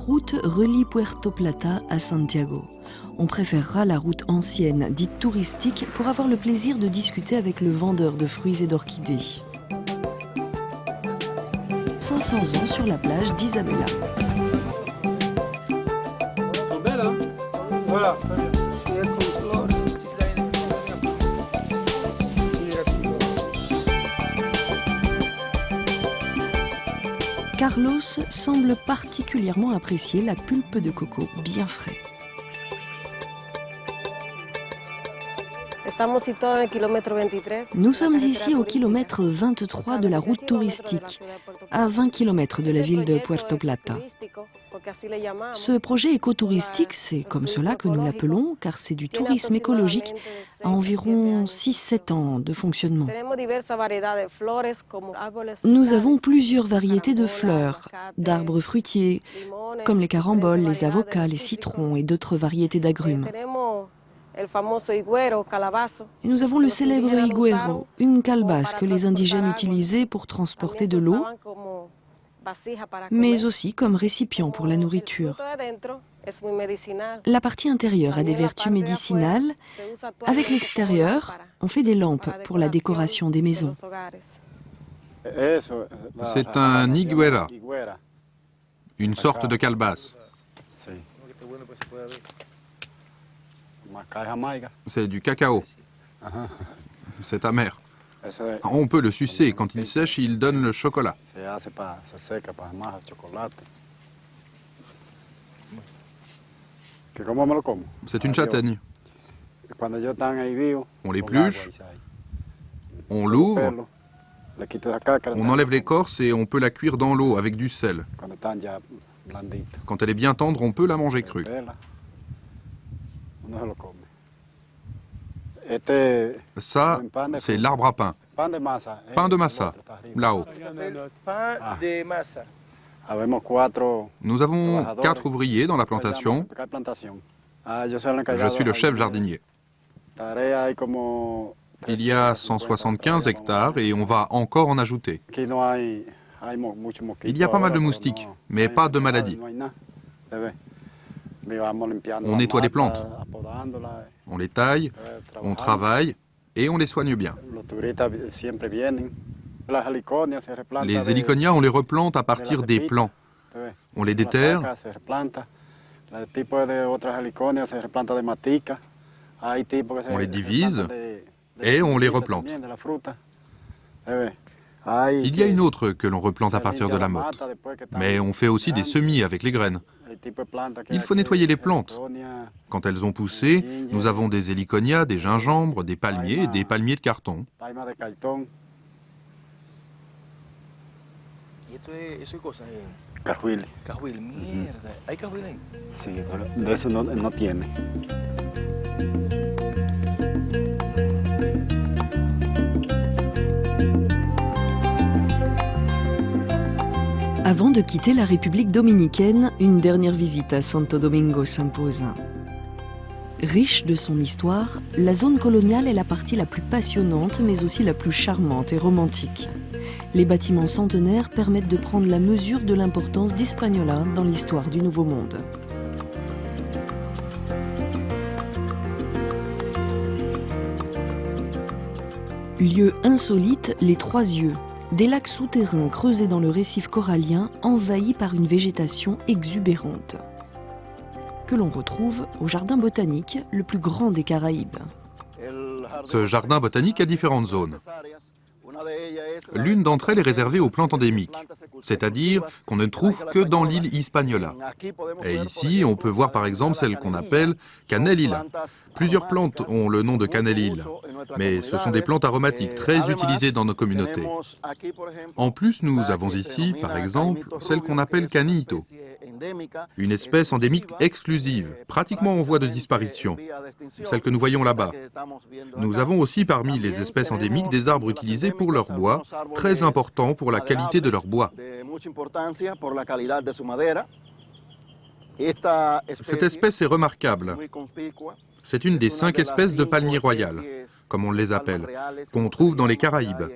route relie Puerto Plata à Santiago. On préférera la route ancienne, dite touristique, pour avoir le plaisir de discuter avec le vendeur de fruits et d'orchidées. 500 ans sur la plage d'Isabela. Elles sont belles, hein? Voilà, très bien. Carlos semble particulièrement apprécier la pulpe de coco bien frais. Nous sommes ici au kilomètre 23 de la route touristique, à 20 km de la ville de Puerto Plata. Ce projet écotouristique, c'est comme cela que nous l'appelons, car c'est du tourisme écologique à environ 6-7 ans de fonctionnement. Nous avons plusieurs variétés de fleurs, d'arbres fruitiers, comme les caramboles, les avocats, les citrons et d'autres variétés d'agrumes. Et nous avons le célèbre higuero, une calebasse que les indigènes utilisaient pour transporter de l'eau, mais aussi comme récipient pour la nourriture. La partie intérieure a des vertus médicinales. Avec l'extérieur, on fait des lampes pour la décoration des maisons. C'est un higuera, une sorte de calebasse. C'est du cacao. C'est amer. On peut le sucer. Quand il sèche, il donne le chocolat. C'est une châtaigne. On l'épluche, on l'ouvre, on enlève l'écorce et on peut la cuire dans l'eau avec du sel. Quand elle est bien tendre, on peut la manger crue. Ça, c'est l'arbre à pain. Pain de massa, là-haut. Nous avons 4 ouvriers dans la plantation. Je suis le chef jardinier. Il y a 175 hectares et on va encore en ajouter. Il y a pas mal de moustiques, mais pas de maladies. On nettoie les plantes, on les taille, on travaille et on les soigne bien. Les héliconias, on les replante à partir des plants. On les déterre. On les divise et on les replante. Il y a une autre que l'on replante à partir de la motte, mais on fait aussi des semis avec les graines. Il faut nettoyer les plantes. Quand elles ont poussé, nous avons des héliconias, des gingembres, des palmiers et des palmiers de carton. Cajuil. Cajuil, mierda. ¿Hay cajuil ahí? Sí, pero de eso no tiene. Avant de quitter la République dominicaine, une dernière visite à Santo Domingo s'impose. Riche de son histoire, la zone coloniale est la partie la plus passionnante, mais aussi la plus charmante et romantique. Les bâtiments centenaires permettent de prendre la mesure de l'importance d'Hispaniola dans l'histoire du Nouveau Monde. Lieu insolite, les Trois Yeux, des lacs souterrains creusés dans le récif corallien envahis par une végétation exubérante, que l'on retrouve au jardin botanique, le plus grand des Caraïbes. Ce jardin botanique a différentes zones. L'une d'entre elles est réservée aux plantes endémiques, c'est-à-dire qu'on ne trouve que dans l'île Hispaniola. Et ici, on peut voir par exemple celle qu'on appelle Canelilla. Plusieurs plantes ont le nom de Canelilla, mais ce sont des plantes aromatiques très utilisées dans nos communautés. En plus, nous avons ici, par exemple, celle qu'on appelle Canito, une espèce endémique exclusive, pratiquement en voie de disparition, celle que nous voyons là-bas. Nous avons aussi parmi les espèces endémiques des arbres utilisés pour leur bois, très importants pour la qualité de leur bois. Cette espèce est remarquable. C'est une des 5 espèces de palmiers royales, comme on les appelle, qu'on trouve dans les Caraïbes.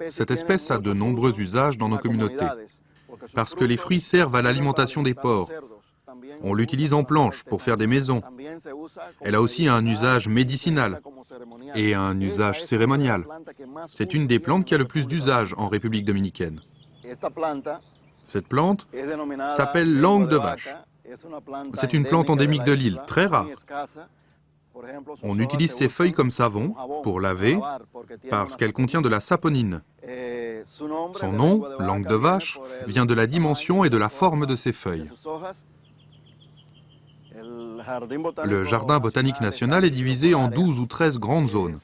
Cette espèce a de nombreux usages dans nos communautés. parce que les fruits servent à l'alimentation des porcs. On l'utilise en planche pour faire des maisons. Elle a aussi un usage médicinal et un usage cérémonial. C'est une des plantes qui a le plus d'usage en République dominicaine. Cette plante s'appelle langue de vache. C'est une plante endémique de l'île, très rare. On utilise ses feuilles comme savon pour laver parce qu'elle contient de la saponine. Son nom, langue de vache, vient de la dimension et de la forme de ses feuilles. Le jardin botanique national est divisé en 12 ou 13 grandes zones.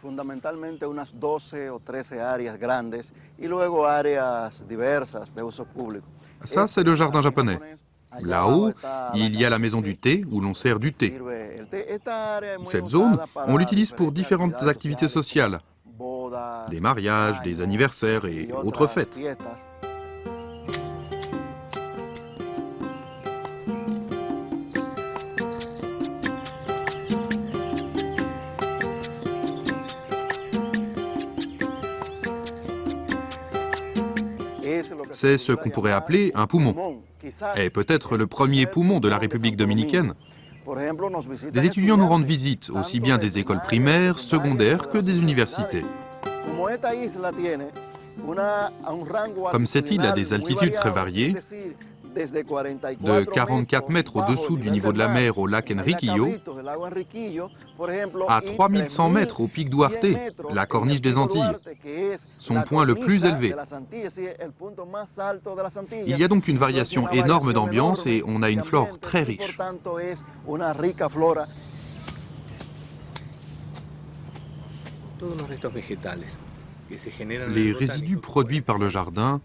Ça, c'est le jardin japonais. Là-haut, il y a la maison du thé où l'on sert du thé. Cette zone, on l'utilise pour différentes activités sociales, des mariages, des anniversaires et autres fêtes. C'est ce qu'on pourrait appeler un poumon, et peut-être le premier poumon de la République dominicaine. Des étudiants nous rendent visite, aussi bien des écoles primaires, secondaires que des universités. Comme cette île a des altitudes très variées, de 44 mètres au-dessous du niveau de la mer au lac Enriquillo, à 3100 mètres au pic Duarte, la corniche des Antilles, son point le plus élevé. Il y a donc une variation énorme d'ambiance et on a une flore très riche. Les résidus produits par le jardin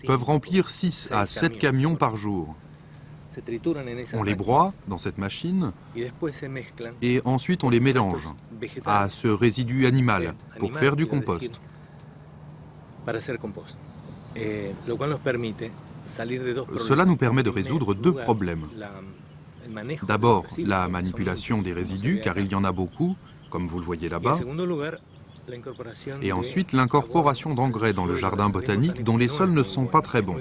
peuvent remplir 6 à 7 camions par jour. On les broie dans cette machine et ensuite on les mélange à ce résidu animal pour faire du compost. Cela nous permet de résoudre 2 problèmes. D'abord, la manipulation des résidus, car il y en a beaucoup, comme vous le voyez là-bas. Et ensuite, l'incorporation d'engrais dans le jardin botanique dont les sols ne sont pas très bons.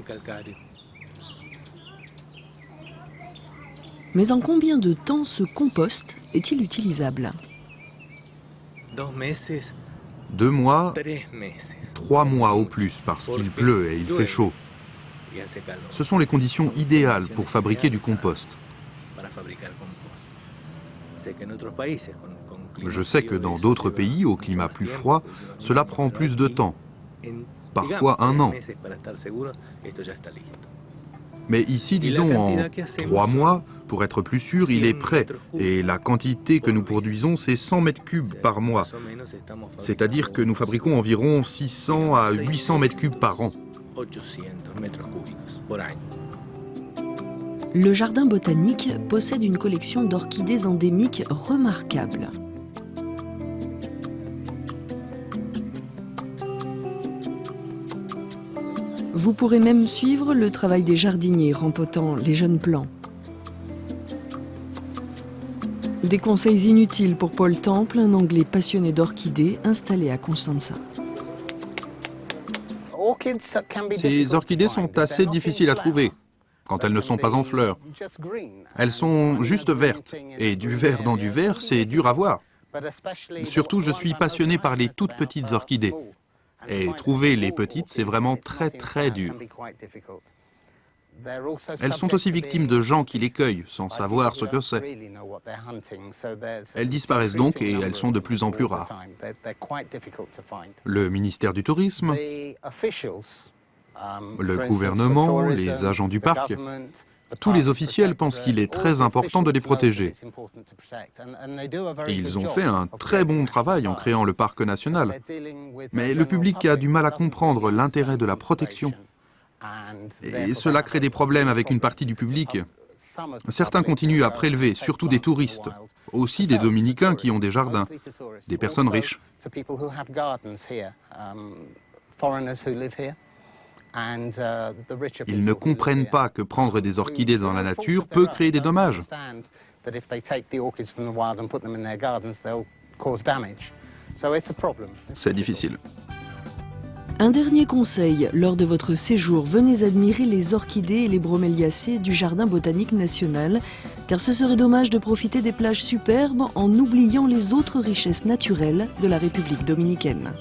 Mais en combien de temps ce compost est-il utilisable? 2 mois, 3 mois au plus, parce qu'il pleut et il fait chaud. Ce sont les conditions idéales pour fabriquer du compost. Je sais que dans d'autres pays, au climat plus froid, cela prend plus de temps, parfois 1 an. Mais ici, disons, en 3 mois, pour être plus sûr, il est prêt. Et la quantité que nous produisons, c'est 100 mètres cubes par mois. C'est-à-dire que nous fabriquons environ 600 à 800 mètres cubes par an. Le jardin botanique possède une collection d'orchidées endémiques remarquable. Vous pourrez même suivre le travail des jardiniers rempotant les jeunes plants. Des conseils inutiles pour Paul Temple, un Anglais passionné d'orchidées installé à Constanța. Ces orchidées sont assez difficiles à trouver quand elles ne sont pas en fleurs. Elles sont juste vertes, et du vert dans du vert, c'est dur à voir. Surtout, je suis passionné par les toutes petites orchidées. Et trouver les petites, c'est vraiment très dur. Elles sont aussi victimes de gens qui les cueillent sans savoir ce que c'est. Elles disparaissent donc et elles sont de plus en plus rares. Le ministère du Tourisme, le gouvernement, les agents du parc, tous les officiels pensent qu'il est très important de les protéger. Et ils ont fait un très bon travail en créant le parc national. Mais le public a du mal à comprendre l'intérêt de la protection. Et cela crée des problèmes avec une partie du public. Certains continuent à prélever, surtout des touristes, aussi des Dominicains qui ont des jardins, des personnes riches. Ils ne comprennent pas que prendre des orchidées dans la nature peut créer des dommages. C'est difficile. Un dernier conseil, lors de votre séjour, venez admirer les orchidées et les broméliacées du Jardin botanique national, car ce serait dommage de profiter des plages superbes en oubliant les autres richesses naturelles de la République dominicaine.